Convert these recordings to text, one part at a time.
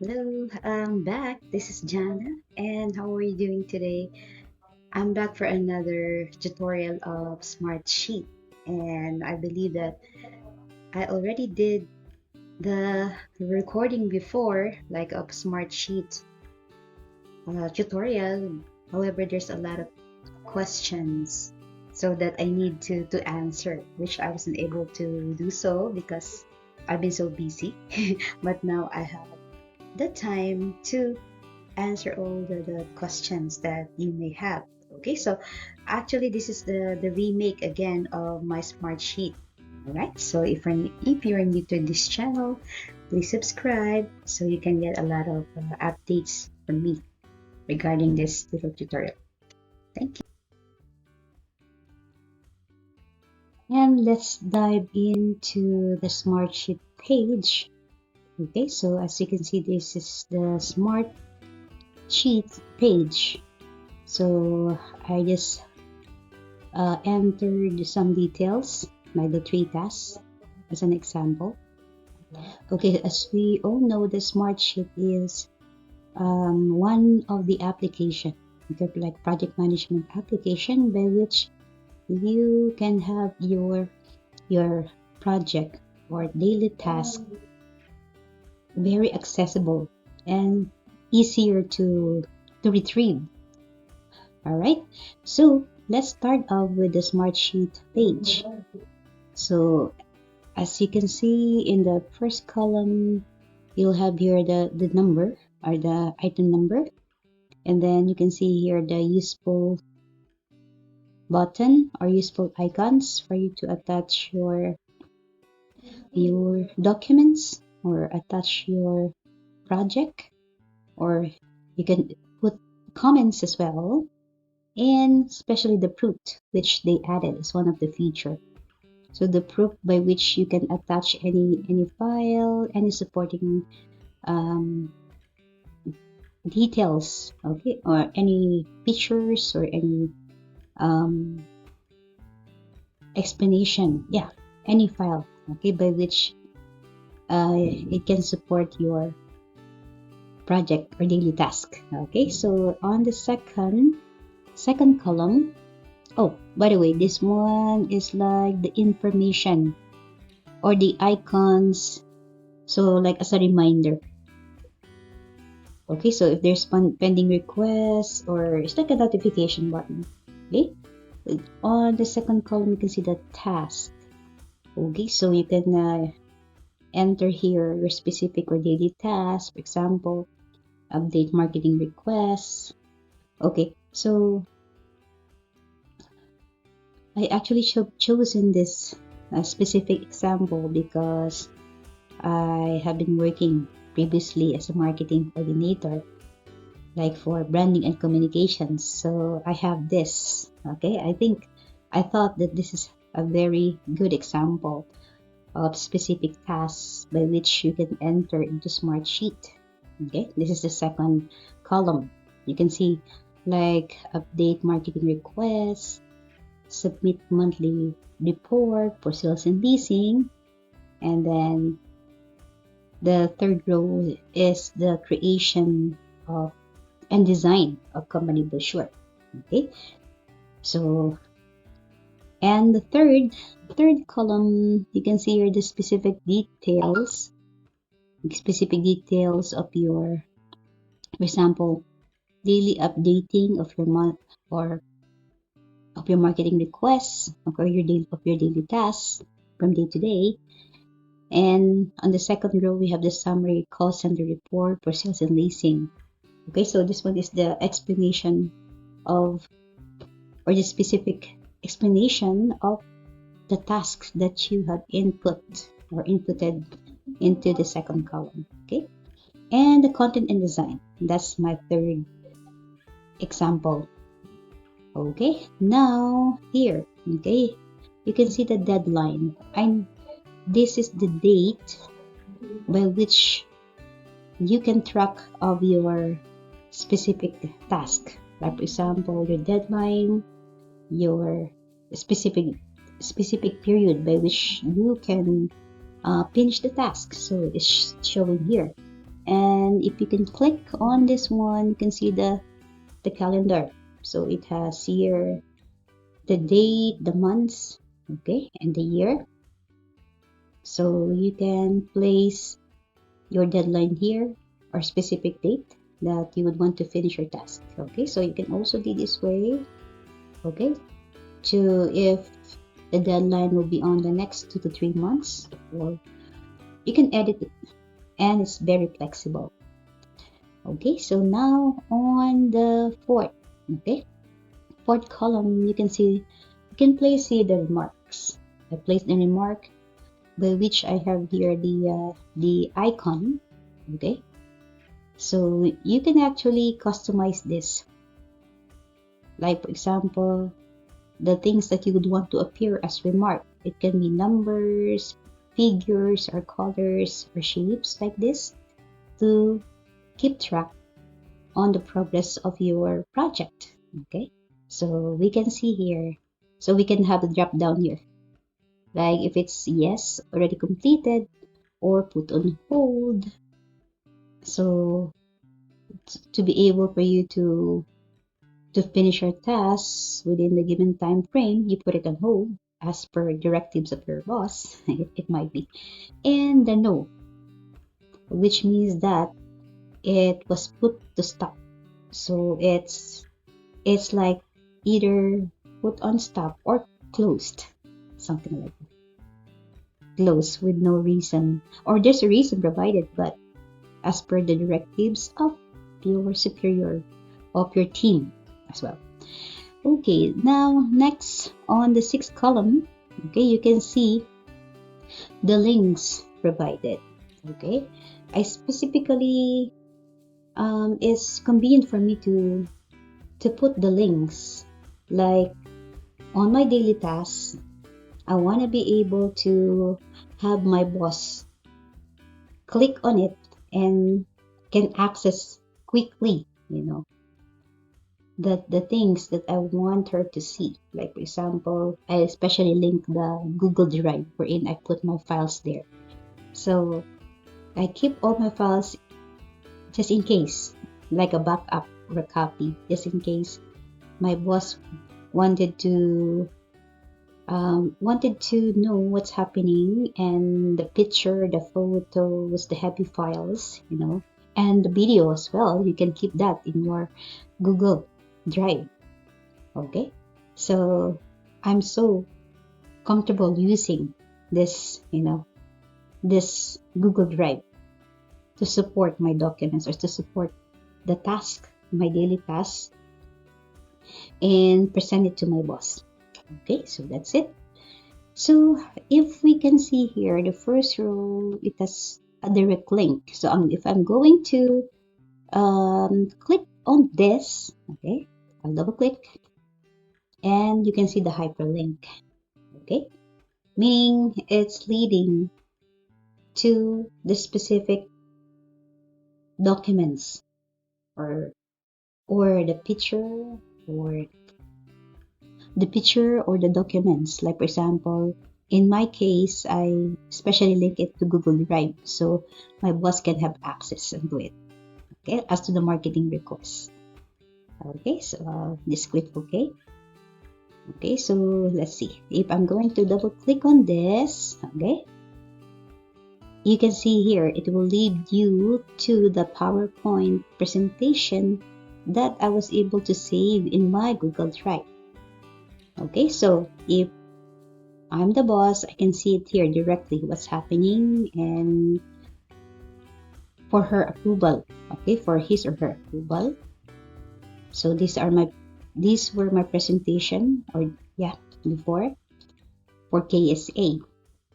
Hello, I'm back. This is Jana, and how are you doing today? I'm back for another tutorial of Smartsheet, and I believe that I already did the recording before, like of Smartsheet tutorial. However, there's a lot of questions so that I need to answer, which I wasn't able to do so because I've been so busy. But now I have the time to answer all the questions that you may have. Okay, so actually this is the remake again of my Smartsheet. All right, so if you're new to this channel, please subscribe so you can get a lot of updates from me regarding this little tutorial. Thank you. And let's dive into the Smartsheet page. Okay, so as you can see, this is the Smartsheet page. So I just entered some details like the three tasks as an example. Okay, as we all know, the Smartsheet is one of the application, like project management application by which you can have your project or daily task very accessible and easier to retrieve. All right, so let's start off with the Smartsheet page. So as you can see in the first column, you'll have here the number or the item number, and then you can see here the useful button or useful icons for you to attach your documents or attach your project, or you can put comments as well, and especially the proof which they added as one of the feature. So the proof by which you can attach any file, any supporting um, details, okay, or any pictures or any um, explanation, yeah, any file, okay, by which it can support your project or daily task. Okay, so on the second column, oh, by the way, this one is like the information or the icons, so like as a reminder. Okay, so if there's pending requests or it's like a notification button. Okay, on the second column you can see the task. Okay, so you can enter here your specific or daily task, for example, update marketing requests. Okay, so I actually chosen this specific example because I have been working previously as a marketing coordinator, like for branding and communications. So I have this. Okay, I thought that this is a very good example of specific tasks by which you can enter into Smartsheet. Okay, this is the second column. You can see like update marketing requests, submit monthly report for sales and leasing, and then the third row is the creation of and design of company brochure. Okay, so and the third column, you can see here the specific details of your, for example, daily updating of your month or of your marketing requests or your daily tasks from day to day. And on the second row, we have the summary call center report for sales and leasing. Okay, so this one is the explanation of or the specific explanation of the tasks that you have inputted into the second column. Okay, and the content and design, that's my third example. Okay, now here, okay, you can see the deadline, and this is the date by which you can track of your specific task, like for example your deadline, your specific period by which you can finish the task, so it's showing here. And if you can click on this one, you can see the calendar. So it has here the date, the months, okay, and the year. So you can place your deadline here or specific date that you would want to finish your task. Okay, so you can also do this way, okay, to if the deadline will be on the next 2 to 3 months, or you can edit it, and it's very flexible. Okay, so now on the fourth column, you can place here the remarks. I place the remark by which I have here the icon. Okay, so you can actually customize this. Like for example, the things that you would want to appear as remark. It can be numbers, figures, or colors, or shapes like this to keep track on the progress of your project. Okay, so we can see here. So we can have a drop down here. Like if it's yes, already completed, or put on hold. So to be able for you to finish your tasks within the given time frame, you put it on hold as per directives of your boss. It might be. And the no, which means that it was put to stop. So it's like either put on stop or closed, something like that. Closed with no reason, or there's a reason provided, but as per the directives of your superior, of your team as well. Okay, now next on the sixth column, okay, you can see the links provided. Okay, I specifically it's convenient for me to put the links. Like on my daily tasks, I want to be able to have my boss click on it and can access quickly, the things that I want her to see. Like for example, I especially link the Google Drive wherein I put my files there. So I keep all my files just in case, like a backup or a copy, just in case my boss wanted to know what's happening, and the picture, the photos, the happy files, and the video as well. You can keep that in your Google Drive. Okay, so I'm so comfortable using this, this Google Drive to support my documents or to support the task, my daily tasks, and present it to my boss. Okay, so that's it. So if we can see here, the first row, it has a direct link. So if I'm going to click on this, okay, I'll double click, and you can see the hyperlink. Okay, meaning it's leading to the specific documents or the picture or the documents. Like for example, in my case, I especially link it to Google Drive so my boss can have access to it. Okay, as to the marketing request. Okay, so just click OK. Okay, so let's see. If I'm going to double click on this, okay, you can see here it will lead you to the PowerPoint presentation that I was able to save in my Google Drive. Okay, so if I'm the boss, I can see it here directly what's happening, and for her approval, okay, for his or her approval. So these were my presentation, or before, for KSA,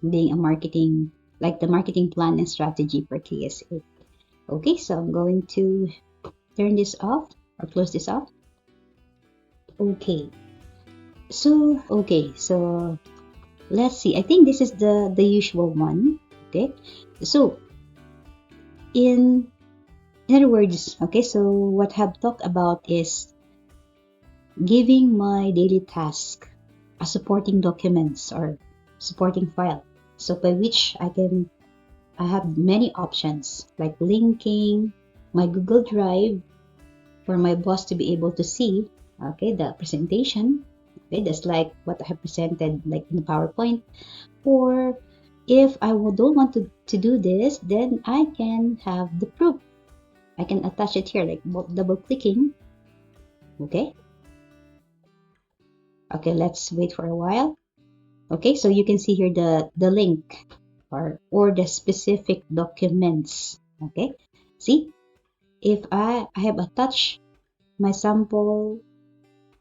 being a marketing, like the marketing plan and strategy for KSA. Okay, so I'm going to turn this off or close this off. Okay, so let's see. I think this is the usual one. Okay, so in other words, okay, so what I've talked about is giving my daily task a supporting documents or supporting file, so by which I can I have many options like linking my Google Drive for my boss to be able to see, okay, the presentation. Okay, that's like what I have presented like in PowerPoint. Or if I don't want to do this, then I can have the proof. I can attach it here, like double clicking. Okay. Okay, let's wait for a while. Okay, so you can see here the link or the specific documents. Okay, see, if I have attached my sample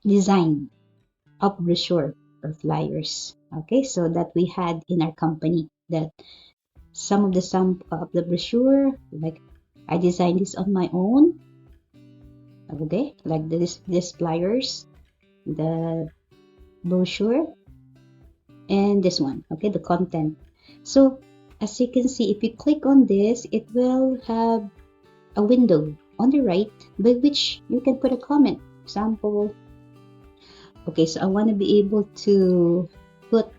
design of brochure or flyers. Okay, so that we had in our company, that some of the brochure, like I designed this on my own. Okay, like this flyers, the brochure, and this one. Okay, the content. So as you can see, if you click on this, it will have a window on the right by which you can put a comment. Example, okay, so I want to be able to put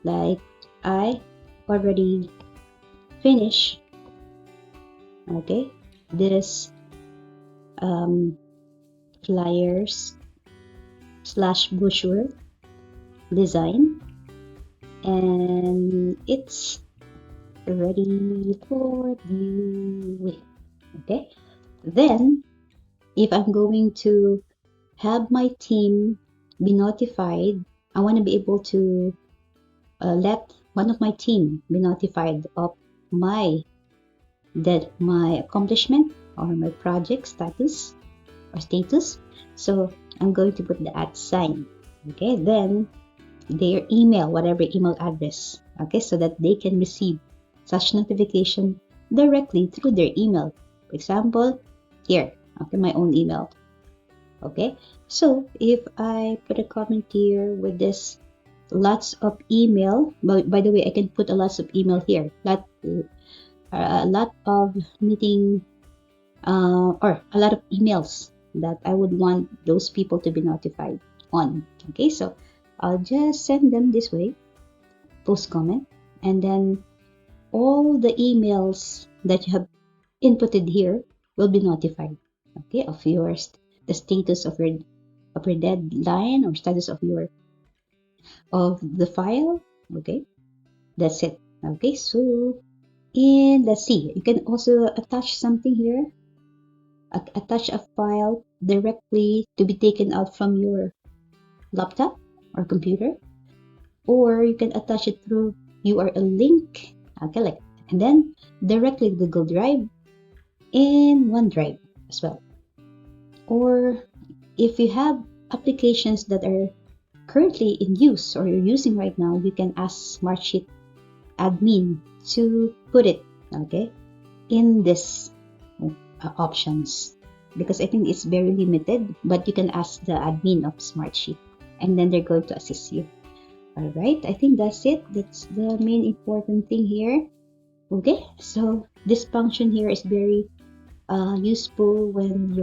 like I already finished, okay, this flyers slash brochure design, and it's ready for viewing. Okay, then if I'm going to have my team be notified, I want to be able to let one of my team be notified of my accomplishment or my project status or status. So I'm going to put the at sign. Okay, then their email, whatever email address, okay, so that they can receive such notification directly through their email. For example, here, okay, my own email. Okay, so if I put a comment here with this lots of email, by the way, I can put a lots of email here, a lot of meeting or a lot of emails that I would want those people to be notified on. Okay, so I'll just send them this way, post comment, and then all the emails that you have inputted here will be notified. Okay, of yours, the status of your deadline or status of the file. Okay, that's it. Okay, so and let's see, you can also attach something here, attach a file directly to be taken out from your laptop or computer, or you can attach it through URL link, okay, like, and then directly Google Drive and OneDrive as well. Or if you have applications that are currently in use or you're using right now, you can ask Smartsheet admin to put it, okay, in this options, because I think it's very limited, but you can ask the admin of Smartsheet and then they're going to assist you. All right, I think that's it. That's the main important thing here. Okay, so this function here is very useful when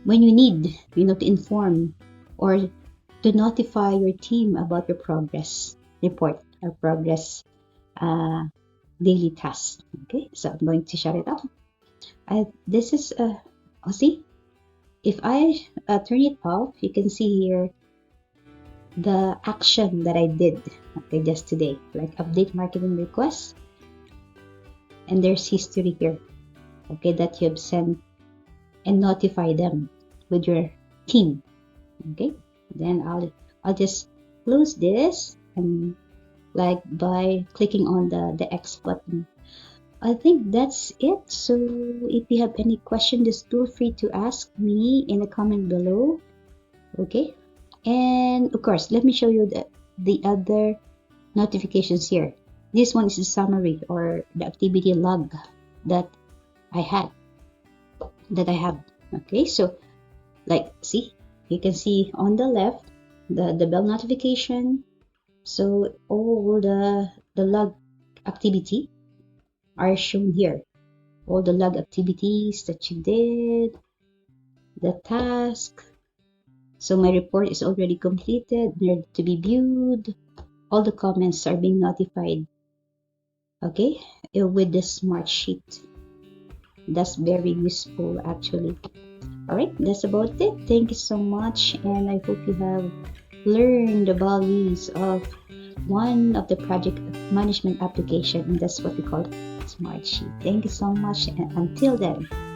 you need, to inform or to notify your team about your progress report or progress daily task. Okay, so I'm going to shut it off. This is see, if I turn it off, you can see here the action that I did, okay, just today, like update marketing requests, and there's history here, okay, that you have sent and notify them with your team. Okay, then I'll just close this and like by clicking on the X button. I think that's it. So if you have any question, just feel free to ask me in the comment below. Okay, and of course, let me show you the other notifications here. This one is the summary or the activity log that I had that I have. Okay, so like see, you can see on the left the bell notification. So all the log activity are shown here. All the log activities that you did, the task. So my report is already completed, ready to be viewed. All the comments are being notified Okay, with the Smartsheet. That's very useful actually. All right, that's about it. Thank you so much, and I hope you have learned the values of one of the project management application, and that's what we call Smartsheet. Thank you so much, and until then.